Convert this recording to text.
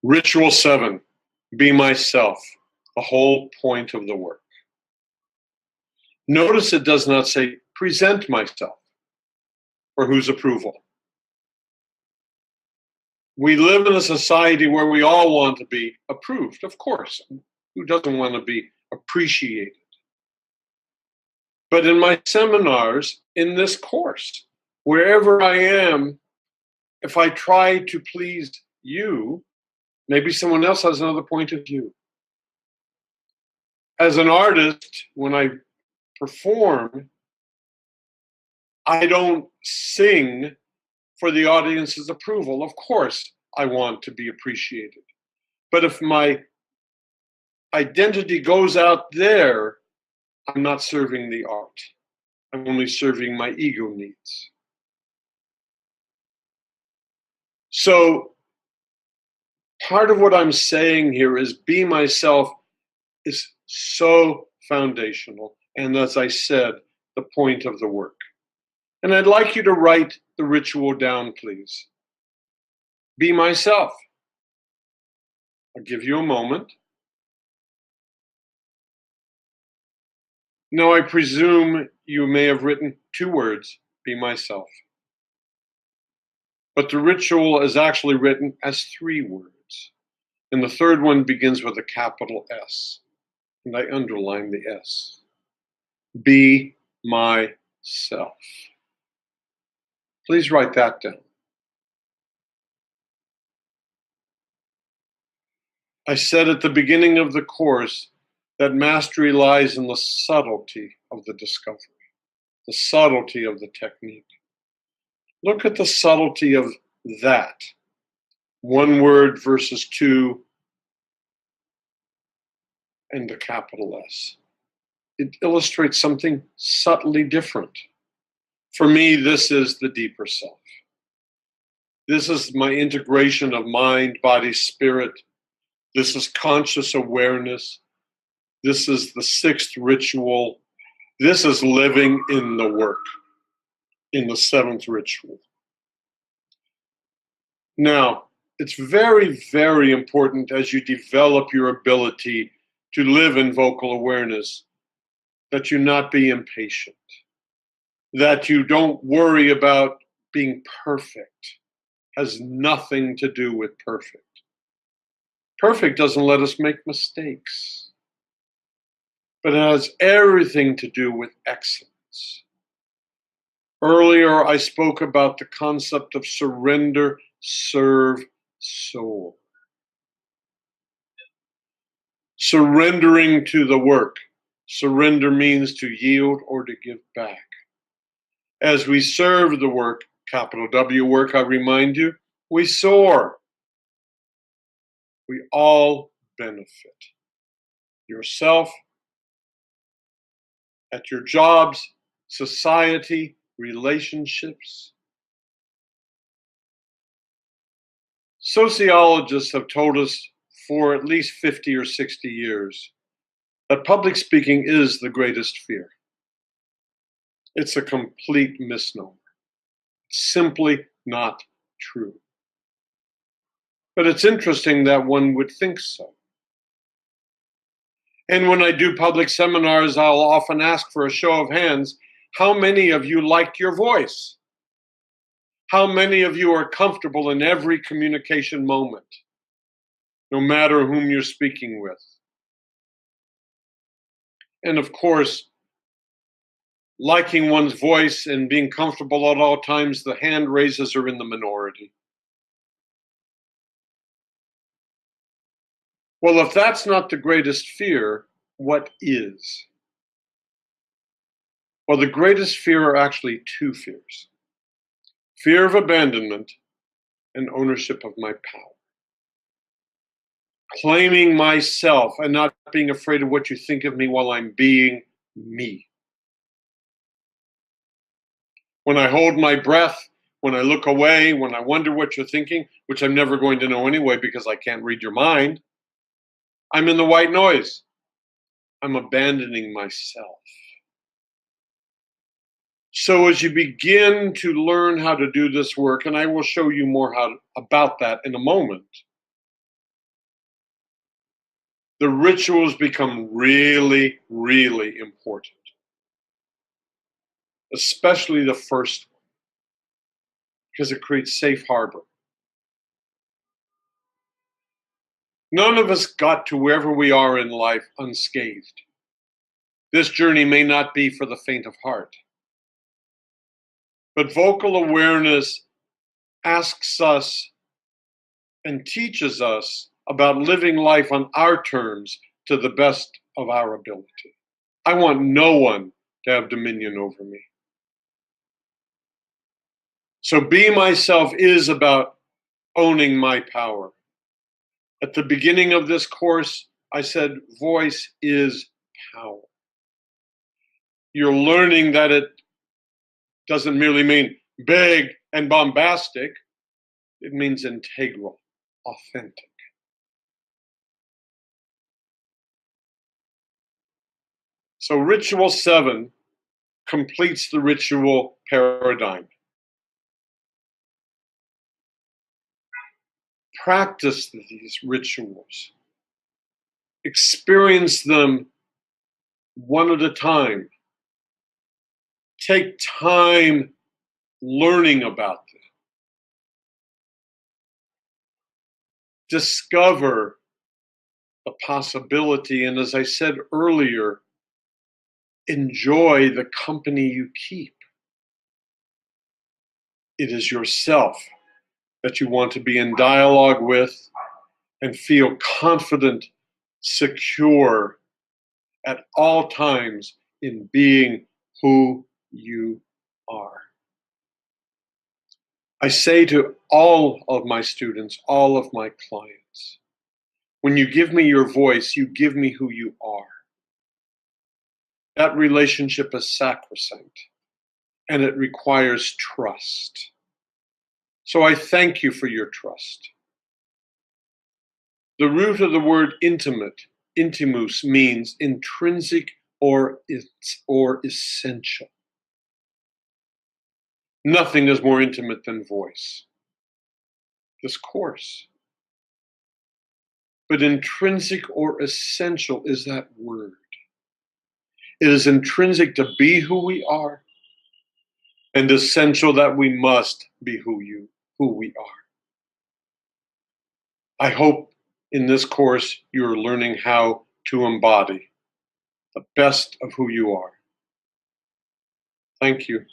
Ritual 7, be myself, the whole point of the work. Notice it does not say present myself for whose approval. We live in a society where we all want to be approved, of course. Who doesn't want to be appreciated? But in my seminars, in this course, wherever I am, if I try to please you, maybe someone else has another point of view. As an artist, when I perform, I don't sing for the audience's approval. Of course, I want to be appreciated. But if my identity goes out there, I'm not serving the art. I'm only serving my ego needs. So part of what I'm saying here is be myself is so foundational. And as I said, the point of the work. And I'd like you to write the ritual down, please. Be myself. I'll give you a moment. Now, I presume you may have written 2 words, be myself. But the ritual is actually written as 3 words. And the third one begins with a capital S. And I underline the S. Be myself. Please write that down. I said at the beginning of the course that mastery lies in the subtlety of the discovery, the subtlety of the technique. Look at the subtlety of that. 1 word versus 2, and the capital S. It illustrates something subtly different. For me, this is the deeper self. This is my integration of mind, body, spirit. This is conscious awareness. This is the 6th ritual. This is living in the work, in the 7th ritual. Now, it's very, very important as you develop your ability to live in vocal awareness that you not be impatient, that you don't worry about being perfect. Has nothing to do with perfect. Perfect doesn't let us make mistakes, but it has everything to do with excellence. Earlier, I spoke about the concept of surrender, serve, soul. Surrendering to the work. Surrender means to yield or to give back. As we serve the work, capital W work, I remind you, we soar. We all benefit. Yourself, at your jobs, society, relationships. Sociologists have told us for at least 50 or 60 years that public speaking is the greatest fear. It's a complete misnomer. It's simply not true. But it's interesting that one would think so. And when I do public seminars, I'll often ask for a show of hands, how many of you like your voice? How many of you are comfortable in every communication moment, no matter whom you're speaking with? And of course, liking one's voice and being comfortable at all times, the hand raises are in the minority. Well, if that's not the greatest fear, what is? Well, the greatest fear are actually 2 fears. Fear of abandonment and ownership of my power. Claiming myself and not being afraid of what you think of me while I'm being me. When I hold my breath, when I look away, when I wonder what you're thinking, which I'm never going to know anyway because I can't read your mind, I'm in the white noise. I'm abandoning myself. So as you begin to learn how to do this work, and I will show you more about that in a moment, the rituals become really, really important, especially the first one, because it creates safe harbor. None of us got to wherever we are in life unscathed. This journey may not be for the faint of heart. But vocal awareness asks us and teaches us about living life on our terms to the best of our ability. I want no one to have dominion over me. So Be Myself is about owning my power. At the beginning of this course, I said voice is power. You're learning that it doesn't merely mean big and bombastic. It means integral, authentic. So Ritual 7 completes the ritual paradigm. Practice these rituals. Experience them one at a time. Take time learning about them. Discover the possibility, and as I said earlier, enjoy the company you keep. It is yourself that you want to be in dialogue with and feel confident, secure at all times in being who you are. I say to all of my students, all of my clients, when you give me your voice, you give me who you are. That relationship is sacrosanct, and it requires trust. So I thank you for your trust. The root of the word intimate, intimus, means intrinsic or essential. Nothing is more intimate than voice. This course. But intrinsic or essential is that word. It is intrinsic to be who we are, and essential that we must be who we are. I hope in this course you're learning how to embody the best of who you are. Thank you.